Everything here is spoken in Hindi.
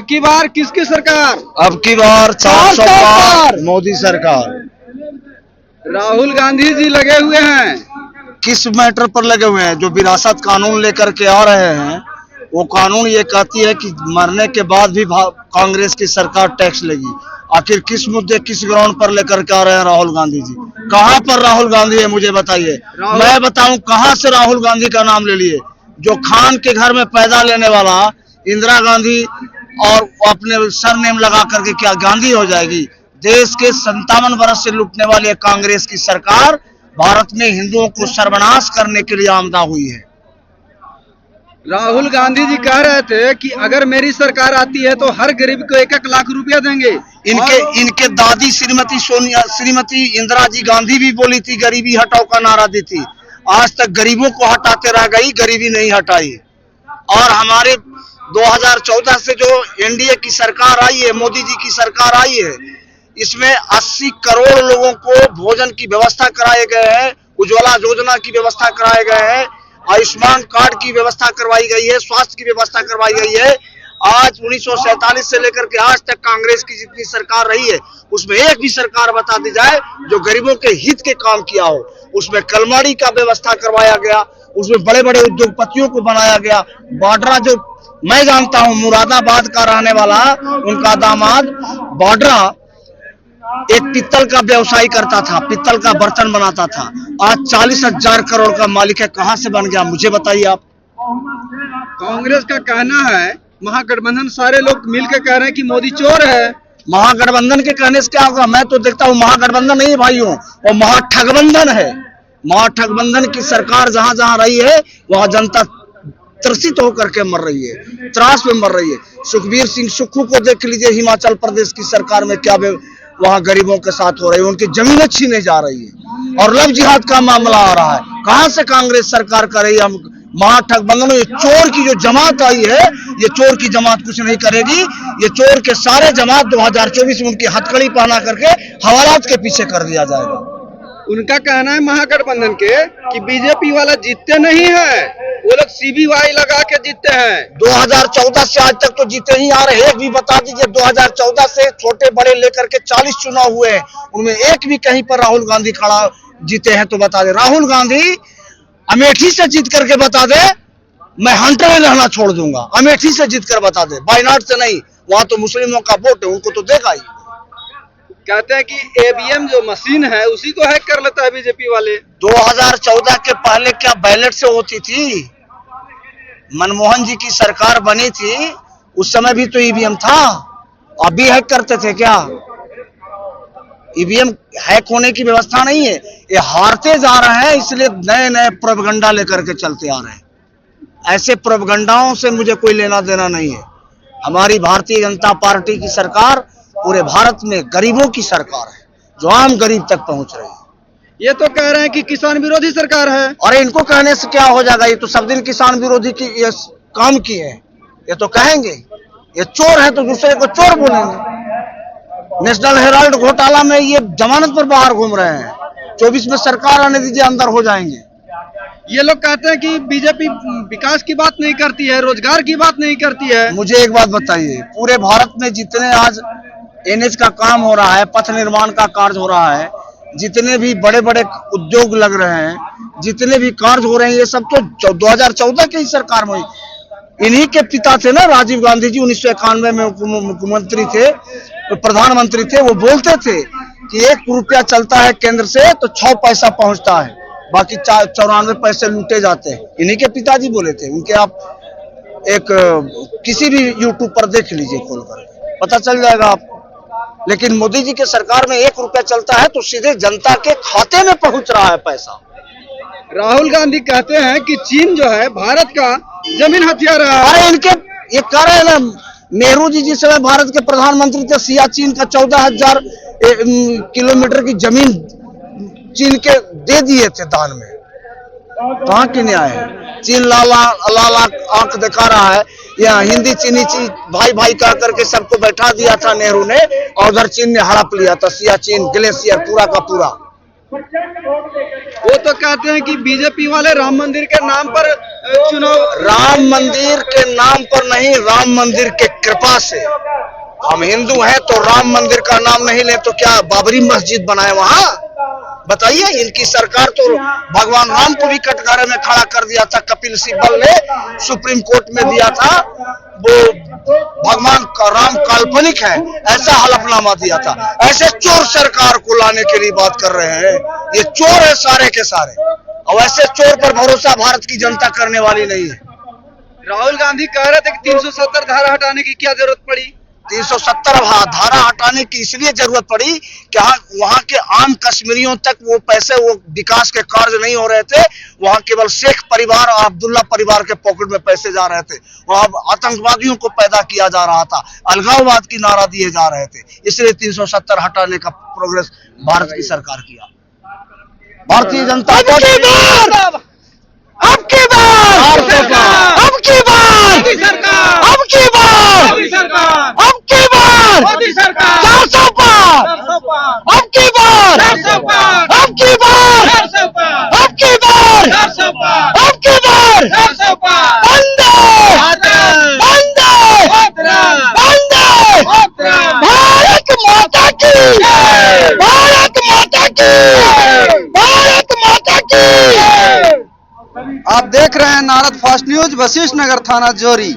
की बार किसकी सरकार? अब की बार 400 पार मोदी सरकार। राहुल गांधी जी लगे हुए हैं। किस मैटर पर लगे हुए हैं? जो विरासत कानून लेकर के आ रहे हैं, वो कानून ये कहती है कि मरने के बाद भी कांग्रेस की सरकार टैक्स लेगी। आखिर किस मुद्दे, किस ग्राउंड पर लेकर के आ रहे हैं राहुल गांधी जी? कहाँ पर राहुल गांधी है, मुझे बताइए। मैं बताऊं कहाँ से राहुल गांधी का नाम ले लिए? जो खान के घर में पैदा लेने वाला इंदिरा गांधी और अपने सरनेम लगा करके क्या गांधी हो जाएगी? देश के 57 वर्ष से लूटने वाली कांग्रेस की सरकार भारत में हिंदुओं को सर्वनाश करने के लिए आमदा हुई है। राहुल गांधी जी कह रहे थे कि अगर मेरी सरकार आती है तो हर गरीब को 1-1 लाख रुपया देंगे। इनके दादी श्रीमती इंदिरा जी गांधी भी बोली थी, गरीबी हटाओ का नारा दी थी। आज तक गरीबों को हटाते रह गई, गरीबी नहीं हटाई। और हमारे 2014 से जो एनडीए की सरकार आई है, मोदी जी की सरकार आई है, इसमें 80 करोड़ लोगों को भोजन की व्यवस्था कराए गए हैं, उज्ज्वला योजना की व्यवस्था कराए गए हैं, आयुष्मान कार्ड की व्यवस्था करवाई गई है, स्वास्थ्य की व्यवस्था करवाई गई है। आज 1947 से लेकर के आज तक कांग्रेस की जितनी सरकार रही है, उसमें एक भी सरकार बता दी जाए जो गरीबों के हित के काम किया हो। उसमें कलमाड़ी का व्यवस्था करवाया गया, उसमें बड़े बड़े उद्योगपतियों को बनाया गया। बाड्रा, जो मैं जानता हूं, मुरादाबाद का रहने वाला, उनका दामाद बाड्रा एक पित्तल का व्यवसाय करता था, पित्तल का बर्तन बनाता था। आज 40,000 करोड़ का मालिक है। कहां से बन गया, मुझे बताइए आप। कांग्रेस का कहना है, महागठबंधन सारे लोग मिलकर कह रहे हैं कि मोदी चोर है। महागठबंधन के कहने से क्या होगा? मैं तो देखता हूँ महागठबंधन नहीं है भाइयों, वो महाठगबंधन है। महाठगबंधन की सरकार जहां जहां रही है, वहां जनता त्रसित होकर के मर रही है, त्रास में मर रही है। सुखबीर सिंह सुक्खू को देख लीजिए, हिमाचल प्रदेश की सरकार में क्या वहां गरीबों के साथ हो रही है, उनकी जमीनें छीने जा रही है। और लव जिहाद का मामला आ रहा है। कहां से कांग्रेस सरकार कर रही है? महाठगबंधन, ये चोर की जो जमात आई है, ये चोर की जमात कुछ नहीं करेगी। ये चोर के सारे जमात 2024 में उनकी हथकड़ी पहना करके हवालात के पीछे कर दिया जाएगा। उनका कहना है महागठबंधन के कि बीजेपी वाला जीतते नहीं है, वो लोग सीबीआई लगा के जीतते हैं। 2014 से आज तक तो जीते ही आ रहे हैं। एक भी बता दीजिए, 2014 से छोटे बड़े लेकर के 40 चुनाव हुए हैं, उनमें एक भी कहीं पर राहुल गांधी खड़ा जीते हैं तो बता दे। राहुल गांधी अमेठी से जीत करके बता दे, मैं हंटर में रहना छोड़ दूंगा। अमेठी से जीत कर बता दे, वायनाड से नहीं। वहां तो मुस्लिमों का वोट है, उनको तो देगा ही। कहते हैं कि ईवीएम जो मशीन है उसी को हैक कर लेता है बीजेपी वाले। 2014 के पहले क्या बैलेट से होती थी? मनमोहन जी की सरकार बनी थी, उस समय भी तो ईवीएम था। अभी हैक करते थे क्या? ईवीएम हैक होने की व्यवस्था नहीं है। ये हारते जा रहे हैं, इसलिए नए नए प्रोपेगेंडा लेकर के चलते आ रहे हैं। ऐसे प्रोपेगेंडाओं से मुझे कोई लेना देना नहीं है। हमारी भारतीय जनता पार्टी की सरकार पूरे भारत में गरीबों की सरकार है, जो आम गरीब तक पहुंच रही है। ये तो कह रहे हैं कि किसान विरोधी सरकार है। और इनको कहने से क्या हो जाएगा? ये तो सब दिन किसान विरोधी की ये काम किए हैं, ये तो कहेंगे। ये चोर है तो दूसरे को चोर बोलेंगे। नेशनल हेराल्ड घोटाला में ये जमानत पर बाहर घूम रहे हैं। 24 में सरकार आने दीजिए, अंदर हो जाएंगे। ये लोग कहते हैं कि बीजेपी विकास की बात नहीं करती है, रोजगार की बात नहीं करती है। मुझे एक बात बताइए, पूरे भारत में जितने आज एनएच का काम हो रहा है, पथ निर्माण का कार्य हो रहा है, जितने भी बड़े बड़े उद्योग लग रहे हैं, जितने भी कार्य हो रहे हैं, ये सब तो 2014 की ही सरकार में। इन्हीं के पिता थे ना राजीव गांधी जी, 1991 में मुख्यमंत्री थे, प्रधानमंत्री थे। वो बोलते थे कि 1 रुपया चलता है केंद्र से तो 6 पैसा पहुंचता है, बाकी 94 पैसे लूटे जाते हैं। इन्हीं के पिताजी बोले थे। उनके आप एक किसी भी यूट्यूब पर देख लीजिए, खोल कर पता चल जाएगा आपको। लेकिन मोदी जी के सरकार में 1 रुपया चलता है तो सीधे जनता के खाते में पहुंच रहा है पैसा। राहुल गांधी कहते हैं कि चीन जो है भारत का जमीन हथिया रहा है। अरे इनके ये कह रहे हैं ना, नेहरू जी जिस समय भारत के प्रधानमंत्री थे, सियाचिन का 14,000 किलोमीटर की जमीन चीन के दे दिए थे दान में। कहाँ की न्याय है? चीन लाला आंख दिखा रहा है। यहाँ हिंदी चीनी भाई भाई कह करके सबको बैठा दिया था नेहरू ने, और उधर चीन ने हड़प लिया था सियाचिन ग्लेशियर पूरा का पूरा। वो तो कहते हैं कि बीजेपी वाले राम मंदिर के नाम पर चुनाव। राम मंदिर के नाम पर नहीं, राम मंदिर के कृपा से। हम हिंदू हैं तो राम मंदिर का नाम नहीं ले तो क्या बाबरी मस्जिद बनाए वहां? बताइए, इनकी सरकार तो भगवान राम को भी कटघरे में खड़ा कर दिया था। कपिल सिब्बल ने सुप्रीम कोर्ट में दिया था, वो भगवान का राम काल्पनिक है ऐसा हलफनामा दिया था। ऐसे चोर सरकार को लाने के लिए बात कर रहे हैं, ये चोर है सारे के सारे, और ऐसे चोर पर भरोसा भारत की जनता करने वाली नहीं है। राहुल गांधी कह रहे थे कि 370 धारा हटाने की क्या जरूरत पड़ी? 370 धारा हटाने की इसलिए जरूरत पड़ी कि वहां के आम कश्मीरियों तक वो पैसे, वो विकास के कार्य नहीं हो रहे थे। वहां केवल शेख परिवार और अब्दुल्ला परिवार के पॉकेट में पैसे जा रहे थे, वहां आतंकवादियों को पैदा किया जा रहा था, अलगाववाद की नारा दिए जा रहे थे। इसलिए 370 हटाने का प्रोग्रेस भारत की सरकार किया। भारतीय जनता पार्टी अब की बार, अब की बार, अब की बार, अब की बार 400 पार, अब की बार, अब की बार, अब की बार, अब की बार, वंदे वंदे वंदे, भारत माता की, भारत माता की, भारत माता की। आप देख रहे हैं नारद फास्ट न्यूज, वशिष्ठ नगर थाना जोरी।